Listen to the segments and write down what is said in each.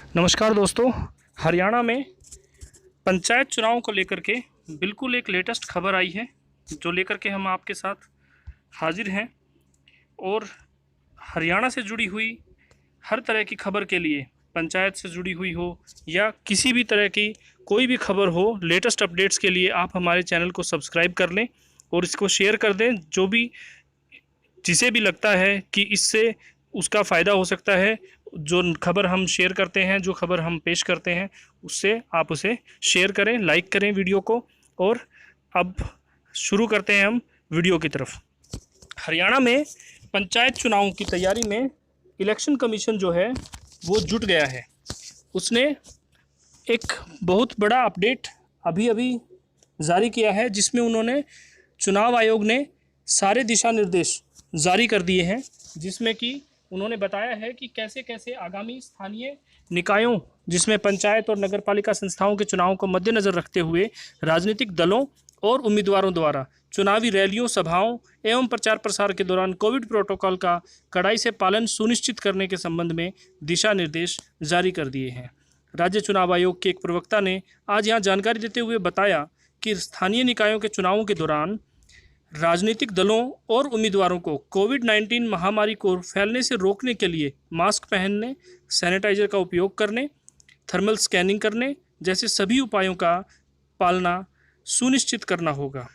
नमस्कार दोस्तों। हरियाणा में पंचायत चुनाव को लेकर के बिल्कुल एक लेटेस्ट खबर आई है जो लेकर के हम आपके साथ हाजिर हैं। और हरियाणा से जुड़ी हुई हर तरह की खबर के लिए, पंचायत से जुड़ी हुई हो या किसी भी तरह की कोई भी खबर हो, लेटेस्ट अपडेट्स के लिए आप हमारे चैनल को सब्सक्राइब कर लें और इसको शेयर कर दें। जो भी जिसे भी लगता है कि इससे उसका फ़ायदा हो सकता है, जो खबर हम शेयर करते हैं, जो खबर हम पेश करते हैं, उससे आप उसे शेयर करें, लाइक करें वीडियो को। और अब शुरू करते हैं हम वीडियो की तरफ। हरियाणा में पंचायत चुनाव की तैयारी में इलेक्शन कमीशन जो है वो जुट गया है। उसने एक बहुत बड़ा अपडेट अभी अभी जारी किया है, जिसमें उन्होंने चुनाव आयोग ने सारे दिशा निर्देश जारी कर दिए हैं, जिसमें कि उन्होंने बताया है कि कैसे कैसे आगामी स्थानीय निकायों, जिसमें पंचायत और नगरपालिका संस्थाओं के चुनाव को मद्देनज़र रखते हुए राजनीतिक दलों और उम्मीदवारों द्वारा चुनावी रैलियों, सभाओं एवं प्रचार प्रसार के दौरान कोविड प्रोटोकॉल का कड़ाई से पालन सुनिश्चित करने के संबंध में दिशा निर्देश जारी कर दिए हैं। राज्य चुनाव आयोग के एक प्रवक्ता ने आज यहाँ जानकारी देते हुए बताया कि स्थानीय निकायों के चुनावों के दौरान राजनीतिक दलों और उम्मीदवारों को कोविड-19 महामारी को फैलने से रोकने के लिए मास्क पहनने, सैनिटाइजर का उपयोग करने, थर्मल स्कैनिंग करने जैसे सभी उपायों का पालना सुनिश्चित करना होगा।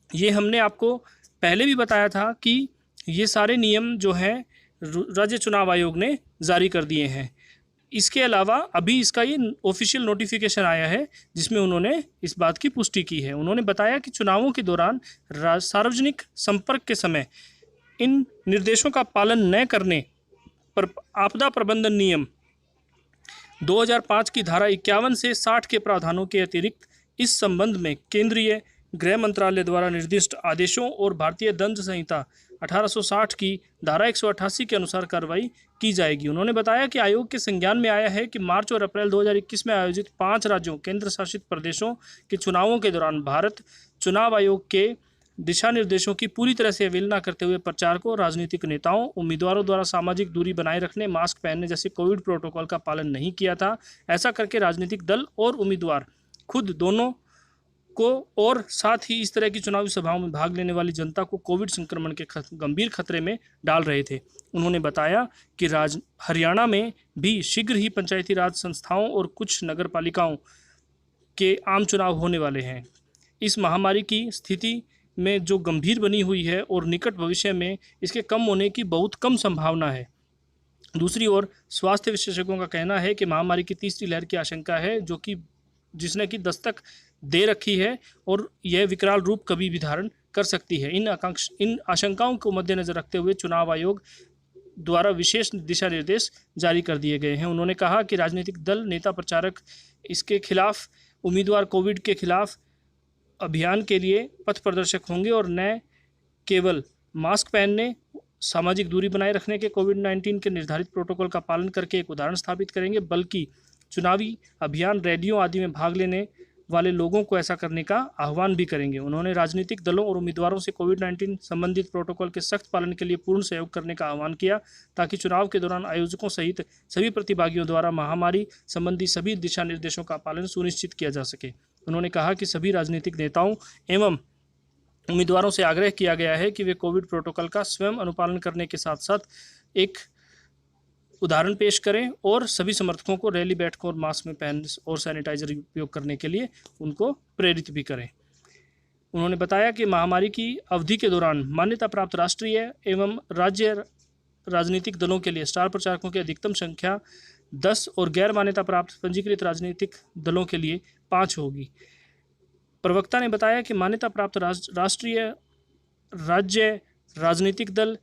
ये हमने आपको पहले भी बताया था कि ये सारे नियम जो हैं राज्य चुनाव आयोग ने जारी कर दिए हैं। इसके अलावा अभी इसका ये ऑफिशियल नोटिफिकेशन आया है, जिसमें उन्होंने इस बात की पुष्टि की है। उन्होंने बताया कि चुनावों के दौरान सार्वजनिक संपर्क के समय इन निर्देशों का पालन न करने पर आपदा प्रबंधन नियम 2005 की धारा 51 से 60 के प्रावधानों के अतिरिक्त इस संबंध में केंद्रीय गृह मंत्रालय द्वारा निर्दिष्ट आदेशों और भारतीय दंड संहिता 1860 की धारा 188 के अनुसार कार्रवाई की जाएगी। उन्होंने बताया कि आयोग के संज्ञान में आया है कि मार्च और अप्रैल 2021 में आयोजित 5 राज्यों केंद्र शासित प्रदेशों के चुनावों के दौरान भारत चुनाव आयोग के दिशा निर्देशों की पूरी तरह से अवहेलना करते हुए प्रचारकों, राजनीतिक नेताओं, उम्मीदवारों द्वारा सामाजिक दूरी बनाए रखने, मास्क पहनने जैसे कोविड प्रोटोकॉल का पालन नहीं किया था। ऐसा करके राजनीतिक दल और उम्मीदवार खुद दोनों को और साथ ही इस तरह की चुनावी सभाओं में भाग लेने वाली जनता को कोविड संक्रमण के गंभीर खतरे में डाल रहे थे। उन्होंने बताया कि हरियाणा में भी शीघ्र ही पंचायती राज संस्थाओं और कुछ नगरपालिकाओं के आम चुनाव होने वाले हैं। इस महामारी की स्थिति में जो गंभीर बनी हुई है और निकट भविष्य में इसके कम होने की बहुत कम संभावना है। दूसरी ओर स्वास्थ्य विशेषज्ञों का कहना है कि महामारी की तीसरी लहर की आशंका है, जो कि जिसने की दस्तक दे रखी है और यह विकराल रूप कभी भी धारण कर सकती है। इन आशंकाओं को मद्देनजर रखते हुए चुनाव आयोग द्वारा विशेष दिशा निर्देश जारी कर दिए गए हैं। उन्होंने कहा कि राजनीतिक दल, नेता, प्रचारक इसके खिलाफ, उम्मीदवार कोविड के खिलाफ अभियान के लिए पथ प्रदर्शक होंगे और न केवल मास्क पहनने, सामाजिक दूरी बनाए रखने के कोविड-19 के निर्धारित प्रोटोकॉल का पालन करके एक उदाहरण स्थापित करेंगे, बल्कि चुनावी अभियान, रैलियों आदि में भाग लेने वाले लोगों को ऐसा करने का आह्वान भी करेंगे। उन्होंने राजनीतिक दलों और उम्मीदवारों से कोविड-19 संबंधित प्रोटोकॉल के सख्त पालन के लिए पूर्ण सहयोग करने का आह्वान किया, ताकि चुनाव के दौरान आयोजकों सहित सभी प्रतिभागियों द्वारा महामारी संबंधी सभी दिशा निर्देशों का पालन सुनिश्चित किया जा सके। उन्होंने कहा कि सभी राजनीतिक नेताओं एवं उम्मीदवारों से आग्रह किया गया है कि वे कोविड प्रोटोकॉल का स्वयं अनुपालन करने के साथ साथ एक उदाहरण पेश करें और सभी समर्थकों को रैली, बैठकों और मास्क में पहनने और सैनिटाइजर उपयोग करने के लिए उनको प्रेरित भी करें। उन्होंने बताया कि महामारी की अवधि के दौरान मान्यता प्राप्त राष्ट्रीय एवं राज्य राजनीतिक दलों के लिए स्टार प्रचारकों की अधिकतम संख्या 10 और गैर मान्यता प्राप्त पंजीकृत राजनीतिक दलों के लिए 5 होगी। प्रवक्ता ने बताया कि मान्यता प्राप्त राष्ट्रीय, राज्य राजनीतिक दल,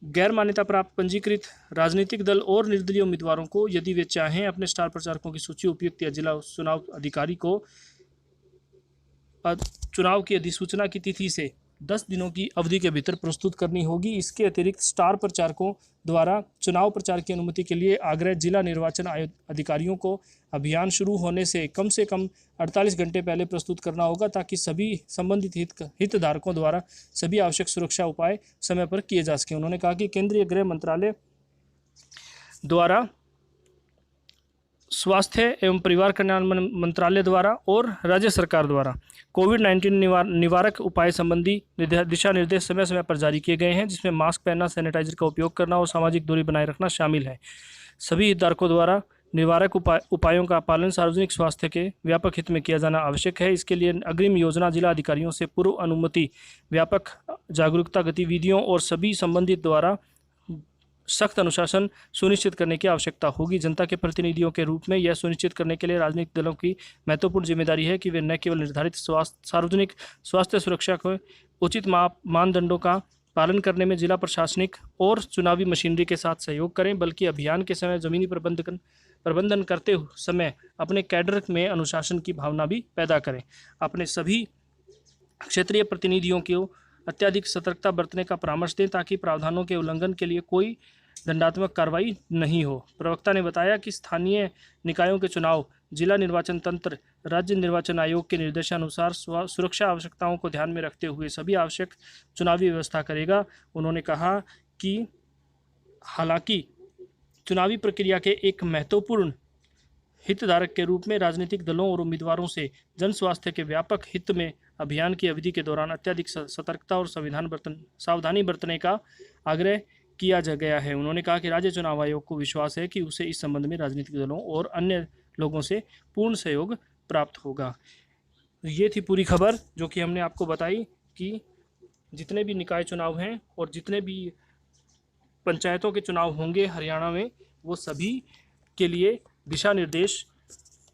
गैर मान्यता प्राप्त पंजीकृत राजनीतिक दल और निर्दलीय उम्मीदवारों को, यदि वे चाहें, अपने स्टार प्रचारकों की सूची उपयुक्त या जिला चुनाव अधिकारी को चुनाव की अधिसूचना की तिथि से 10 दिनों की अवधि के भीतर प्रस्तुत करनी होगी। इसके अतिरिक्त स्टार प्रचारकों द्वारा चुनाव प्रचार की अनुमति के लिए आग्रह जिला निर्वाचन अधिकारियों को अभियान शुरू होने से कम 48 घंटे पहले प्रस्तुत करना होगा, ताकि सभी संबंधित हितधारकों द्वारा सभी आवश्यक सुरक्षा उपाय समय पर किए जा सकें। उन्होंने कहा कि केंद्रीय गृह मंत्रालय द्वारा स्वास्थ्य एवं परिवार कल्याण मंत्रालय द्वारा और राज्य सरकार द्वारा कोविड-19 निवारक उपाय संबंधी दिशा निर्देश समय समय पर जारी किए गए हैं, जिसमें मास्क पहनना, सैनिटाइजर का उपयोग करना और सामाजिक दूरी बनाए रखना शामिल है। सभी हितधारकों द्वारा निवारक उपायों का पालन सार्वजनिक स्वास्थ्य के व्यापक हित में किया जाना आवश्यक है। इसके लिए अग्रिम योजना जिला अधिकारियों से पूर्व अनुमति, व्यापक जागरूकता गतिविधियों और सभी संबंधित द्वारा सख्त अनुशासन सुनिश्चित करने की आवश्यकता होगी। जनता के प्रतिनिधियों के रूप में यह सुनिश्चित करने के लिए राजनीतिक दलों की महत्वपूर्ण जिम्मेदारी है कि वे न केवल निर्धारित सार्वजनिक स्वास्थ्य सुरक्षा के उचित मानदंडों का पालन करने में जिला प्रशासनिक और चुनावी मशीनरी के साथ सहयोग करें, बल्कि अभियान के समय जमीनी प्रबंधन करते समय अपने कैडर में अनुशासन की भावना भी पैदा करें। अपने सभी क्षेत्रीय प्रतिनिधियों को अत्यधिक सतर्कता बरतने का परामर्श दें ताकि प्रावधानों के उल्लंघन के लिए कोई दंडात्मक कार्रवाई नहीं हो। प्रवक्ता ने बताया कि स्थानीय निकायों के चुनाव जिला निर्वाचन तंत्र राज्य निर्वाचन आयोग के निर्देशानुसार सुरक्षा आवश्यकताओं को ध्यान में रखते हुए सभी आवश्यक चुनावी व्यवस्था करेगा। उन्होंने कहा कि हालांकि चुनावी प्रक्रिया के एक महत्वपूर्ण हितधारक के रूप में राजनीतिक दलों और उम्मीदवारों से जन स्वास्थ्य के व्यापक हित में अभियान की अवधि के दौरान अत्यधिक सतर्कता और सावधानी बरतने का आग्रह किया गया है। उन्होंने कहा कि राज्य चुनाव आयोग को विश्वास है कि उसे इस संबंध में राजनीतिक दलों और अन्य लोगों से पूर्ण सहयोग प्राप्त होगा। ये थी पूरी खबर जो कि हमने आपको बताई कि जितने भी निकाय चुनाव हैं और जितने भी पंचायतों के चुनाव होंगे हरियाणा में, वो सभी के लिए दिशा निर्देश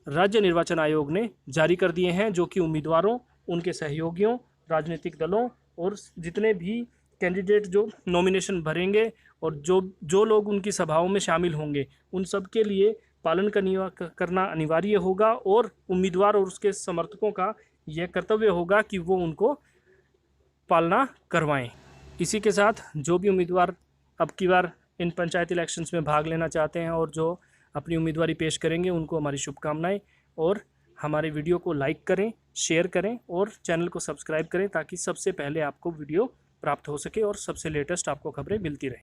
राज्य निर्वाचन आयोग ने जारी कर दिए हैं, जो कि उम्मीदवारों, उनके सहयोगियों, राजनीतिक दलों और जितने भी कैंडिडेट जो नॉमिनेशन भरेंगे और जो लोग उनकी सभाओं में शामिल होंगे, उन सब के लिए पालन करना अनिवार्य होगा और उम्मीदवार और उसके समर्थकों का यह कर्तव्य होगा कि वो उनको पालना करवाएं। इसी के साथ जो भी उम्मीदवार अब की बार इन पंचायत इलेक्शंस में भाग लेना चाहते हैं और जो अपनी उम्मीदवारी पेश करेंगे, उनको हमारी शुभकामनाएं और हमारे वीडियो को लाइक करें, शेयर करें और चैनल को सब्सक्राइब करें ताकि सबसे पहले आपको वीडियो प्राप्त हो सके और सबसे लेटेस्ट आपको खबरें मिलती रहें।